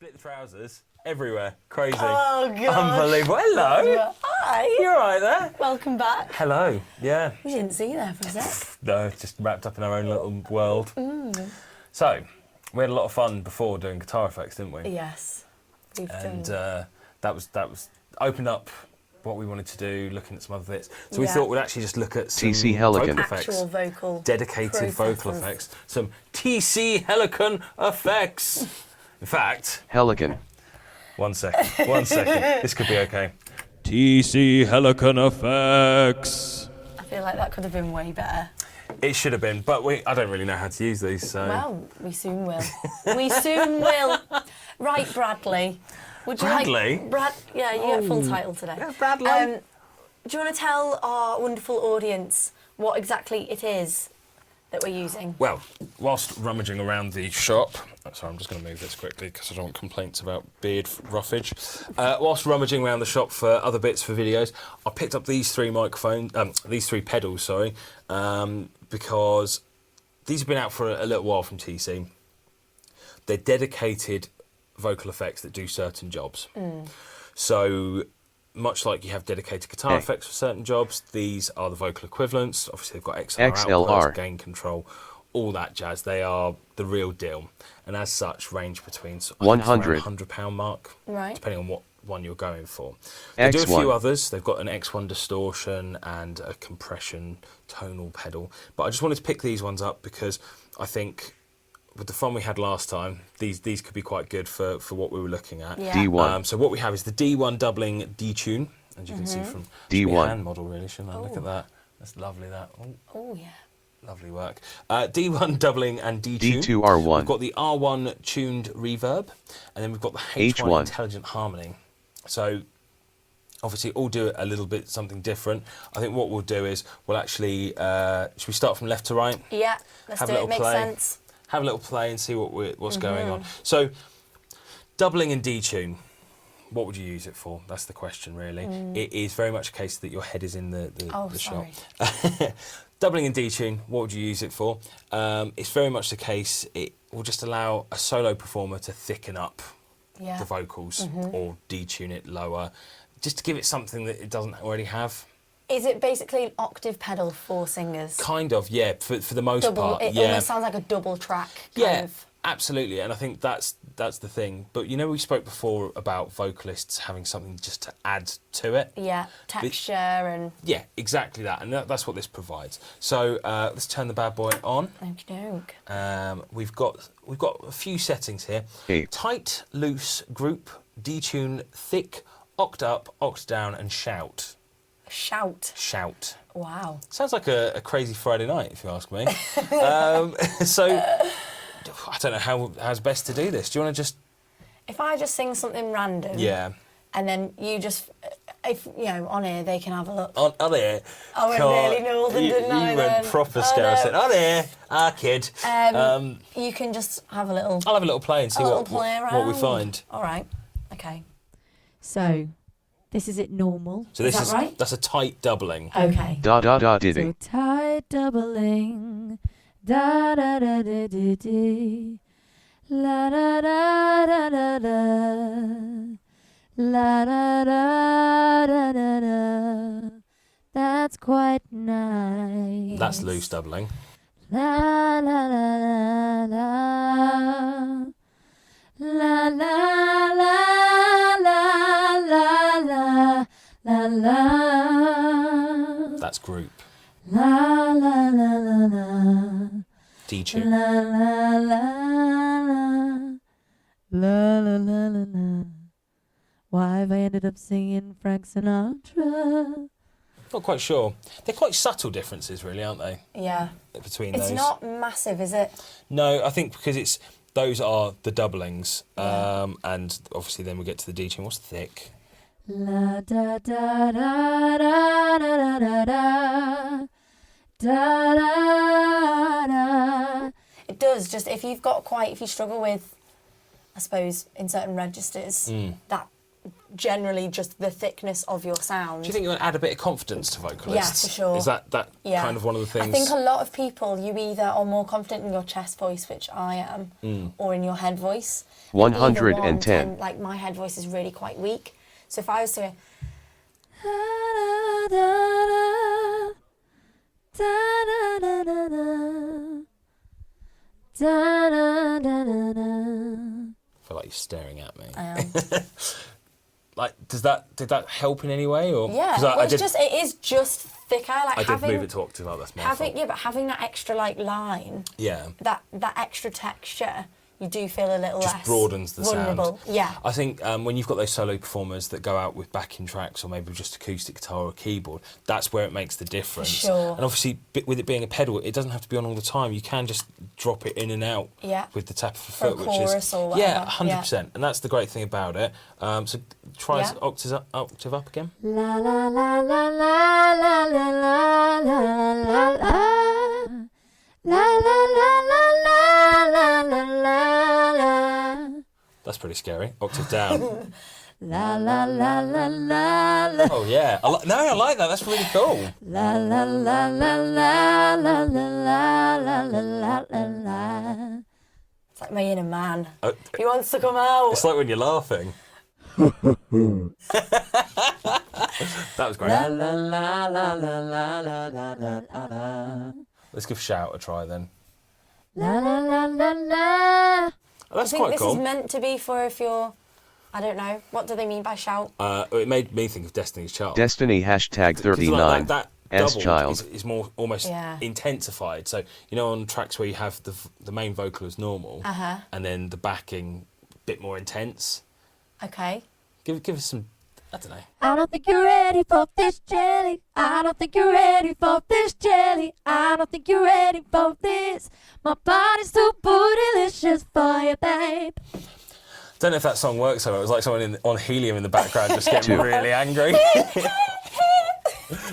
Split the trousers everywhere. Crazy. Oh, God. Unbelievable. Hello. Hi. You all right there? Welcome back. Hello. Yeah. We didn't see you there for a sec. No, just wrapped up in our own little world. So, we had a lot of fun before doing guitar effects, didn't we? Yes. We've And done. that was opened up what we wanted to do, looking at some other bits. So we thought we'd actually just look at some Helicon. vocal effects. Actual vocal Dedicated vocal effects. Some TC Helicon effects. In fact... Helicon. One second. This could be okay. TC Helicon effects. I feel like that could have been way better. It should have been, but I don't really know how to use these, so... Well, we soon will. We soon will. Right, Bradley. Would you Bradley? Like... Yeah, you get full title today. Yeah, Bradley. Do you want to tell our wonderful audience what exactly it is that we're using? Well, whilst rummaging around the shop... Sorry, I'm just going to move this quickly because I don't want complaints about beard roughage. Whilst rummaging around the shop for other bits for videos, I picked up these three pedals, sorry, because these have been out for a little while from TC. They're dedicated vocal effects that do certain jobs. So, much like you have dedicated guitar effects for certain jobs, these are the vocal equivalents. Obviously, they've got XLR outputs, gain control, all that jazz. They are the real deal, and as such, range between £100 mark, right, depending on what one you're going for. They do a few others. They've got an X1 distortion and a compression tonal pedal, but I just wanted to pick these ones up because I think with the fun we had last time, these could be quite good for what we were looking at. Yeah. D1. So what we have is the D1 doubling D-tune, as you can see from D1 hand model, really, shouldn't I? Look at that. That's lovely, that. Oh, yeah. Lovely work. D1 doubling and D-tune. D2 R1. We've got the R1 tuned reverb, and then we've got the H1 intelligent harmony. So obviously all do a little bit something different. I think what we'll do is we'll actually, should we start from left to right? Yeah, let's do it. Makes sense. Have a little play and see what's going on. So, doubling and detune, what would you use it for? That's the question, really. It is very much a case that your head is in the shot. Doubling and detune, what would you use it for? It's very much the case, it will just allow a solo performer to thicken up the vocals or detune it lower, just to give it something that it doesn't already have. Is it basically an octave pedal for singers? Kind of, yeah, for the most part. It almost sounds like a double track. Kind of. Absolutely, and I think that's the thing. But you know, we spoke before about vocalists having something just to add to it. Yeah, texture and... Yeah, exactly that, and that's what this provides. So let's turn the bad boy on. Okey-doke. We've got a few settings here. Tight, loose, group, detune, thick, oct up, oct down, and shout. Shout. Wow. Sounds like a crazy Friday night, if you ask me. So, I don't know how's best to do this. Do you want to just... If I just sing something random... Yeah. And then you just... If, you know, on here, they can have a look. On here? I went really northern, didn't I? You went proper scare. I said, on here, kid. You can just have a little... I'll have a little play and see what we find. All right. Okay. So... This is it normal. So this is that right? That's a tight doubling. Okay. Diddy. So tight doubling. Da da da da da da. La da da da da da. La da da da da da. That's quite nice. That's loose doubling. La la la la la. La la la la la la la la. That's group. La la la la la. D-tune. La la la la la la la la la. Why have I ended up singing Frank Sinatra? Not quite sure. They're quite subtle differences, really, aren't they? Yeah. Between those. It's not massive, is it? No, I think because those are the doublings, and obviously then we get to the D-tune. What's thick? La da da da da da da da da da da. It does. Just if you struggle with, I suppose, in certain registers, generally just the thickness of your sound. Do you think you want to add a bit of confidence to vocalists? Yeah, for sure. Is that kind of one of the things? I think a lot of people, you either are more confident in your chest voice, which I am, or in your head voice. 110. Like my head voice is really quite weak. So if I was to... I feel like you're staring at me. I am. Like, did that help in any way, or? Yeah, well, it is just thicker. Like I did move it to octave up. That's my fault. Yeah, but having that extra like line, yeah, that extra texture, you do feel a little just less broadens the vulnerable. sound. Yeah, I think when you've got those solo performers that go out with backing tracks or maybe just acoustic guitar or keyboard, that's where it makes the difference. For sure. And obviously, with it being a pedal, it doesn't have to be on all the time. You can just drop it in and out. Yeah. With the tap of the For foot, a which chorus is or whatever. yeah, 100%. And that's the great thing about it. So try octave up again. La la la la la la la la la la la. La la la la la la la la. That's pretty scary. Octave down. La la la la la la. Oh yeah, I like that. That's really cool. La la la la la la la la la la la la. it's like my inner man. He wants to come out. It's like when you're laughing. That was great. La la la la la la la la la la. Let's give shout a try then. La la la la la. Oh, that's I think quite this cool. is meant to be for if you're, I don't know, what do they mean by shout? It made me think of Destiny's Child. Destiny hashtag 'Cause 39. that S double child. is more almost Yeah. intensified. So you know, on tracks where you have the main vocal as normal, and then the backing a bit more intense. Okay. Give us some. I don't know. I don't think you're ready for this jelly. I don't think you're ready for this jelly. I don't think you're ready for this. My body's too bootylicious for you, babe. Don't know if that song works. So it was like someone on helium in the background just getting really angry.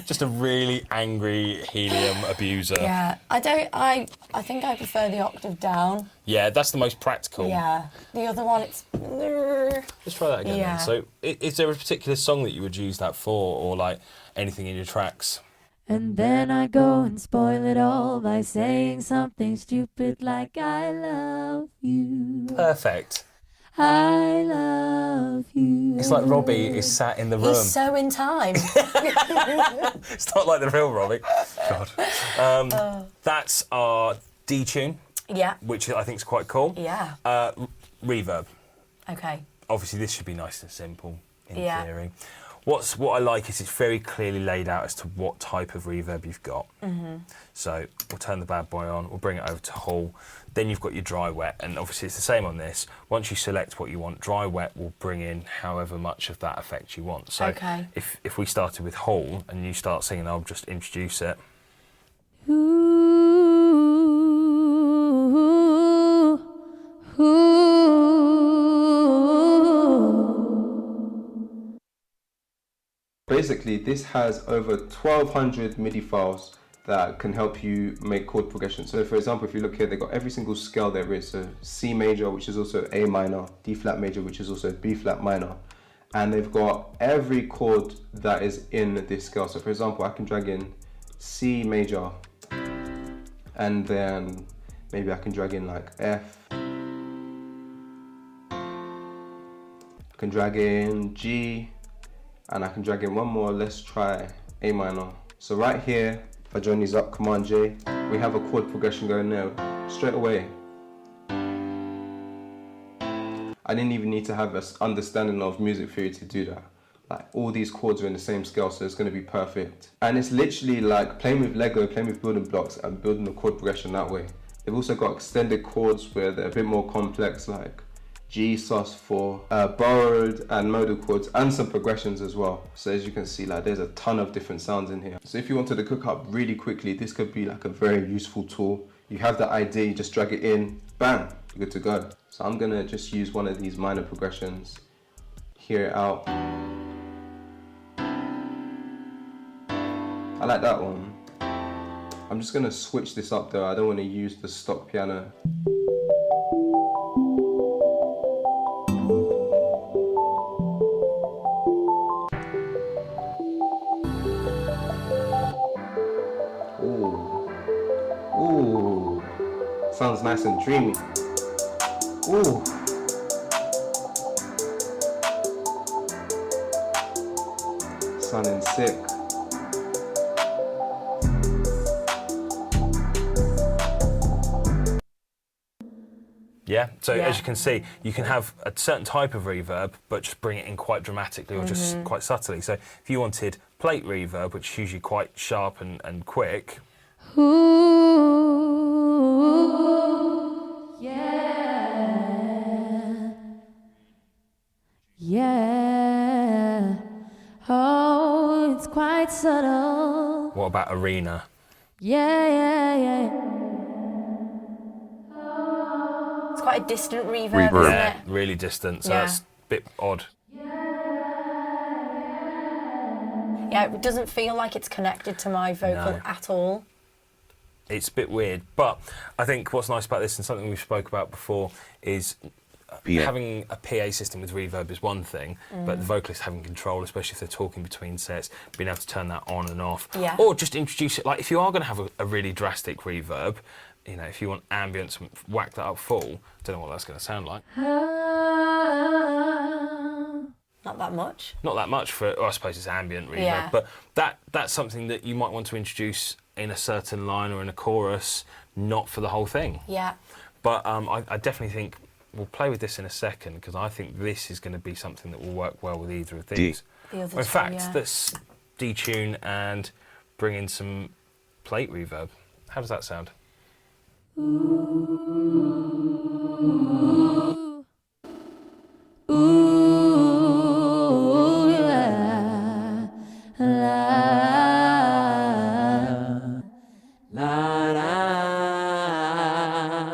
Just a really angry helium abuser. Yeah, I think I prefer the octave down. Yeah, that's the most practical. Yeah. The other one, it's... Let's try that again. Yeah. Then. So, is there a particular song that you would use that for, or like anything in your tracks? And then I go and spoil it all by saying something stupid like I love you. Perfect. I love you. It's like Robbie is sat in the room. He's so in time. It's not like the real Robbie. God. That's our D tune, Yeah. which I think is quite cool. Yeah. Reverb. Okay. Obviously, this should be nice and simple in Yeah. theory. What I like is it's very clearly laid out as to what type of reverb you've got. So we'll turn the bad boy on, we'll bring it over to Hall, then you've got your dry wet, and obviously it's the same on this. Once you select what you want, dry wet will bring in however much of that effect you want. So Okay. if we started with Hall and you start singing, I'll just introduce it. Ooh, ooh. Basically, this has over 1,200 MIDI files that can help you make chord progression. So for example, if you look here, they've got every single scale there is. So C major, which is also A minor, D flat major, which is also B flat minor. And they've got every chord that is in this scale. So for example, I can drag in C major, and then maybe I can drag in like F. I can drag in G, and I can drag in one more. Let's try A minor. So right here, if I join these up, Command J, we have a chord progression going there straight away. I didn't even need to have an understanding of music theory to do that. Like, all these chords are in the same scale, so it's going to be perfect. And it's literally like playing with Lego, playing with building blocks and building the chord progression that way. They've also got extended chords where they're a bit more complex, like G, sus4, borrowed and modal chords, and some progressions as well. So as you can see, like, there's a ton of different sounds in here. So if you wanted to cook up really quickly, this could be like a very useful tool. You have the idea, you just drag it in, bam, you're good to go. So I'm gonna just use one of these minor progressions, hear it out. I like that one. I'm just gonna switch this up though. I don't want to use the stock piano. Sounds nice and dreamy. Ooh. Sounding sick. Yeah, so Yeah. as you can see, you can have a certain type of reverb, but just bring it in quite dramatically or just quite subtly. So if you wanted plate reverb, which is usually quite sharp and quick, Ooh, yeah, yeah. Oh, it's quite subtle. what about arena? Yeah, yeah, yeah. It's quite a distant reverb, Reverb. isn't Yeah, it? really distant, so Yeah. that's a bit odd. Yeah, it doesn't feel like it's connected to my vocal No. at all. It's a bit weird, but I think what's nice about this, and something we've spoke about before, is having a PA system with reverb is one thing, but the vocalist having control, especially if they're talking between sets, being able to turn that on and off. Yeah. Or just introduce it, like if you are going to have a really drastic reverb, you know, if you want ambience and whack that up full, don't know what that's going to sound like. Not that much. Not that much for, I suppose it's ambient reverb, Yeah. but that's something that you might want to introduce in a certain line or in a chorus, not for the whole thing. Yeah. But I definitely think we'll play with this in a second, because I think this is going to be something that will work well with either of these. The other In two, fact, yeah. let's detune and bring in some plate reverb. How does that sound? Ooh, yeah. La, la,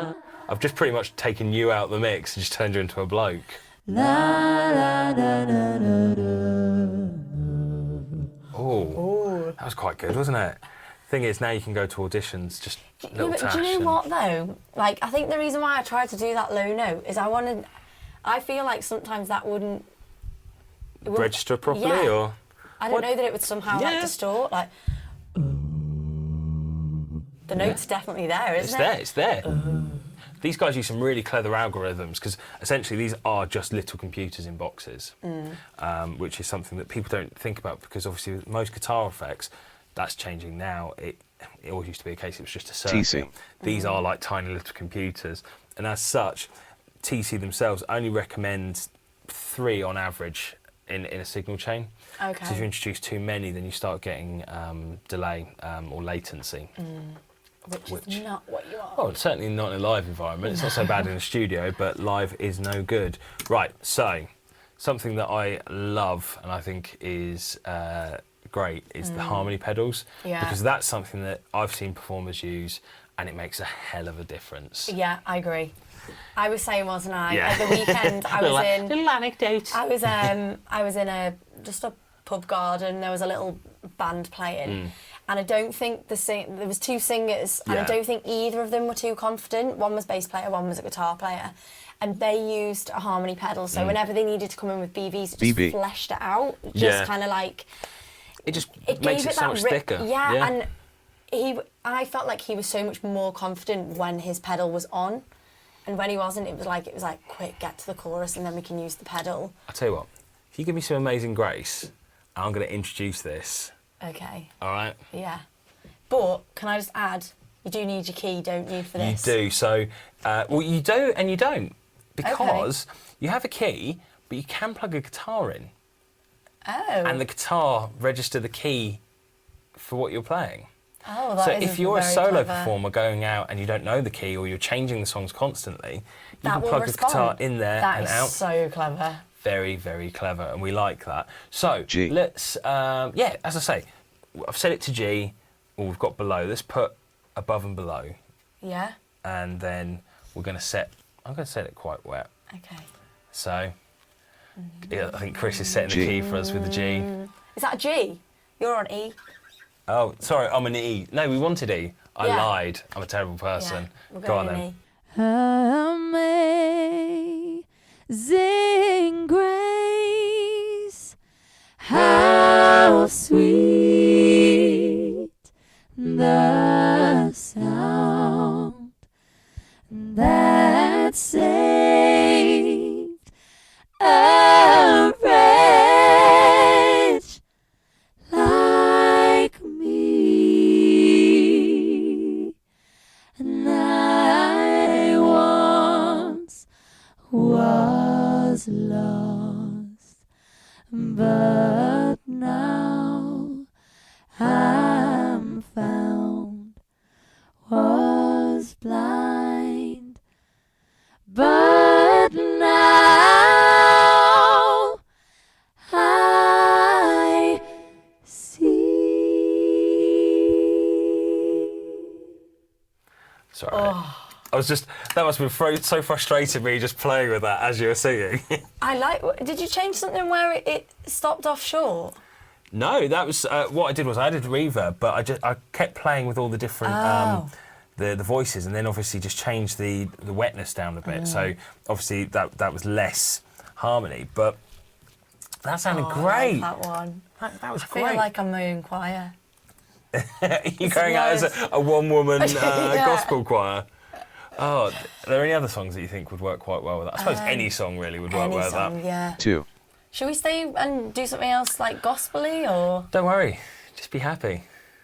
la. I've just pretty much taken you out of the mix and just turned you into a bloke. La, la, la, la, la, la. Oh, that was quite good, wasn't it? Thing is, now you can go to auditions, just Yeah, little but tash. do you know and- what though? Like, I think the reason why I tried to do that low note is I feel like sometimes that wouldn't it wouldn't- Register properly, Yeah. or I don't What? know that it would somehow Yeah. like distort. Like, the note's definitely there, it's isn't there, it? it's there. These guys use some really clever algorithms, because essentially these are just little computers in boxes, which is something that people don't think about, because obviously with most guitar effects, that's changing now. It always used to be a case it was just a circuit. TC. These are like tiny little computers, and as such, TC themselves only recommend 3 on average in a signal chain. Okay. So if you introduce too many, then you start getting delay or latency. Which is not what you are. Well, certainly not in a live environment. It's not so bad in a studio, but live is no good. Right, so something that I love and I think is great is the harmony pedals. Yeah. Because that's something that I've seen performers use, and it makes a hell of a difference. Yeah, I agree. I was saying, wasn't I? Yeah. At the weekend, I was in. Little anecdote. I was in a pub garden. There was a little band playing, and I don't think there was 2 singers, and I Yeah. don't think either of them were too confident. One was bass player, one was a guitar player, and they used a harmony pedal. So whenever they needed to come in with BVs, it just BB. fleshed it out. Just Yeah. kind of like It just it makes gave it so much rip- thicker. Yeah, and I felt like he was so much more confident when his pedal was on. And when he wasn't, it was like, quick, get to the chorus and then we can use the pedal. I'll tell you what, if you give me some Amazing Grace, I'm going to introduce this. Okay, All right? yeah. But can I just add, you do need your key, don't you, for this? You do. So, well, you do and you don't, because you have a key, but you can plug a guitar in, Oh. and the guitar register the key for what you're playing. Oh, that So is if you're a very solo clever. performer going out and you don't know the key, or you're changing the songs constantly, you That can will plug respond. the guitar in there That and is out. so clever. Very, very clever, and we like that. So G. let's, yeah, as I say, I've set it to G. Well, we've got below. Let's put above and below, Yeah? and then we're going to set. I'm going to set it quite wet. Okay. So yeah, I think Chris is setting the G. key for us with the G. Is that a G? You're on E. Oh, sorry, I'm an E. No, we wanted E. I Yeah. lied. I'm a terrible person. Yeah, we're Go on going then. in E. Amazing grace, how sweet the sound that saved a wretch like me. And I once was lost, but now I'm found. Was blind, but now I see. Sorry. I was just, that must have been so frustrating me just playing with that as you were singing. I like. Did you change something where it stopped off short? No, that was, what I did was I added reverb, but I kept playing with all the different, the voices, and then obviously just changed the wetness down a bit. So obviously that was less harmony, but that sounded great. I like that one. That was I great. feel like I'm my own choir. You're going out as a one-woman gospel choir. Oh, are there any other songs that you think would work quite well with that? I suppose any song really would work well with that. Yeah. 2. Should we stay and do something else like gospel-y or? Don't worry, just be happy.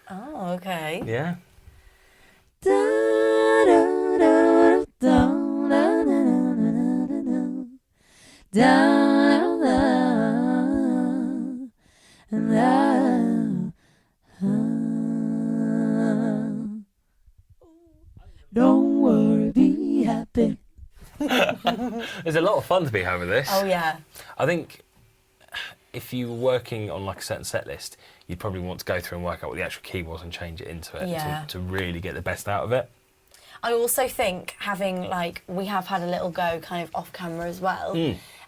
Oh, okay. Yeah. Don't worry, be happy. There's a lot of fun to be had with this. Oh yeah. I think if you were working on like a certain set list, you'd probably want to go through and work out what the actual key was and change it into it to really get the best out of it. I also think having we have had a little go kind of off camera as well,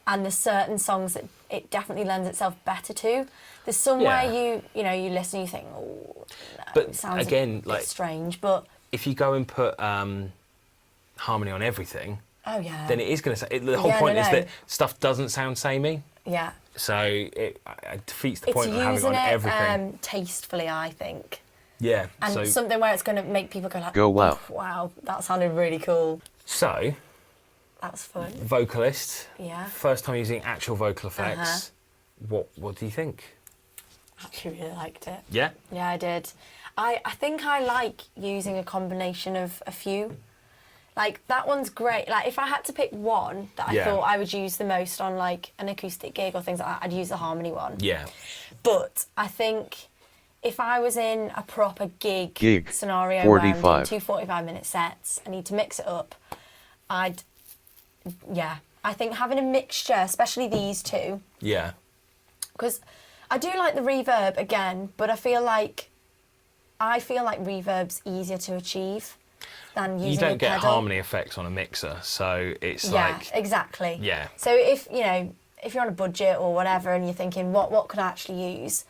and there's certain songs that it definitely lends itself better to. There's some where you listen and you think, oh, no, But it sounds again, a bit strange, but if you go and put harmony on everything, then it is going to say. The whole point is that stuff doesn't sound samey. Yeah. So it defeats the point of it's having using it on it everything. Tastefully, I think. Yeah. And something where it's going to make people go like, Go wow. Oh, wow, that sounded really cool. So, That's fun. vocalist. Yeah. First time using actual vocal effects. What do you think? I actually really liked it. Yeah. Yeah, I did. I think I like using a combination of a few. Like, that one's great. Like, if I had to pick one that I thought I would use the most on, like, an acoustic gig or things like that, I'd use the harmony one. Yeah. But I think if I was in a proper gig scenario 45. where I'm doing 2 45-minute sets, I need to mix it up, I think having a mixture, especially these two. Yeah. Because I do like the reverb again, but I feel like reverb's easier to achieve than using You don't a get pedal. harmony effects on a mixer, so it's Yeah, exactly. Yeah. So if you're on a budget or whatever and you're thinking what could I actually use,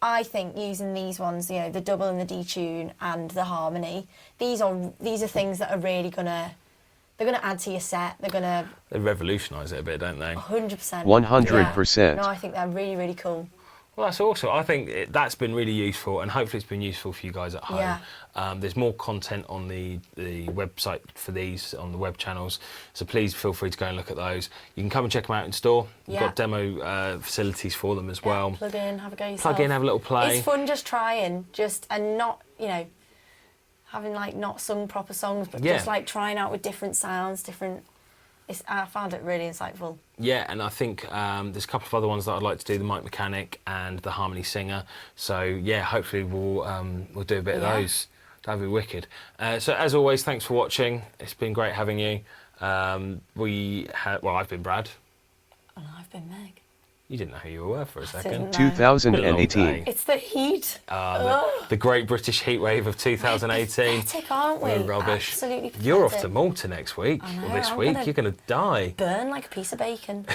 I think using these ones, the double and the detune and the harmony, these are things that are really gonna add to your set. They revolutionise it a bit, don't they? 100%. 100%. No, I think they're really, really cool. Well, that's awesome. I think that's been really useful, and hopefully it's been useful for you guys at home. Yeah. There's more content on the website for these, on the web channels, so please feel free to go and look at those. You can come and check them out in store. We've got demo facilities for them as well. Plug in, have a go yourself. Plug in, have a little play. It's fun just trying, and not, having not sung proper songs, but just trying out with different sounds, I found it really insightful. Yeah, and I think there's a couple of other ones that I'd like to do, the mic mechanic and the harmony singer. So yeah, hopefully we'll do a bit of those. That'd be wicked. So as always, thanks for watching. It's been great having you. I've been Brad. And I've been Meg. You didn't know who you were for a second. 2018. It's the heat. The Great British Heatwave of 2018. Pathetic, aren't we? We're rubbish. Absolutely pathetic. You're off to Malta next week, I know, or this I'm week. gonna You're going to die. Burn like a piece of bacon.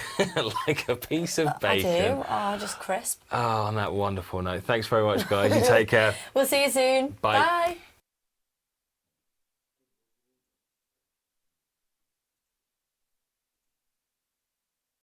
Like a piece of bacon. I do. Oh, just crisp. Oh, on that wonderful note. Thanks very much, guys. You take care. We'll see you soon. Bye. Bye.